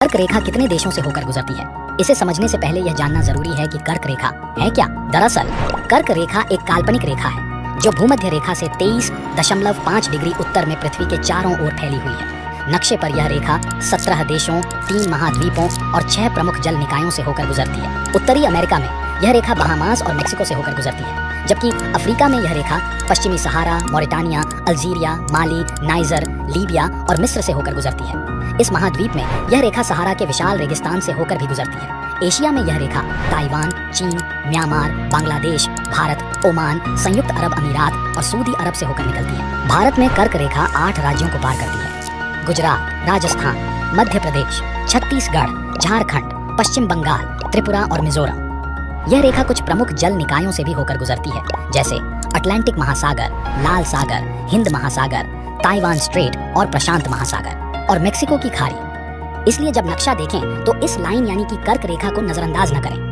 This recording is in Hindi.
कर्क रेखा कितने देशों से होकर गुजरती है? इसे समझने से पहले यह जानना जरूरी है कि कर्क रेखा है क्या। दरअसल कर्क रेखा एक काल्पनिक रेखा है जो भूमध्य रेखा से 23.5 डिग्री उत्तर में पृथ्वी के चारों ओर फैली हुई है। नक्शे पर यह रेखा 17 देशों, 3 महाद्वीपों और 6 प्रमुख जल निकायों से होकर गुजरती है। उत्तरी अमेरिका में यह रेखा बहामास और मेक्सिको से होकर गुजरती है, जबकि अफ्रीका में यह रेखा पश्चिमी सहारा, मॉरिटानिया, अल्जीरिया, माली, नाइजर, लीबिया और मिस्र से होकर गुजरती है। इस महाद्वीप में यह रेखा सहारा के विशाल रेगिस्तान से होकर भी गुजरती है। एशिया में यह रेखा ताइवान, चीन, म्यांमार, बांग्लादेश, भारत, ओमान, संयुक्त अरब अमीरात और सऊदी अरब से होकर निकलती है। भारत में कर्क रेखा 8 राज्यों को पार करती है: गुजरात, राजस्थान, मध्य प्रदेश, छत्तीसगढ़, झारखंड, पश्चिम बंगाल, त्रिपुरा और मिजोरम। यह रेखा कुछ प्रमुख जल निकायों से भी होकर गुजरती है, जैसे अटलांटिक महासागर, लाल सागर, हिंद महासागर, ताइवान स्ट्रेट और प्रशांत महासागर और मेक्सिको की खाड़ी। इसलिए जब नक्शा देखें तो इस लाइन यानी कि कर्क रेखा को नजरअंदाज न करें।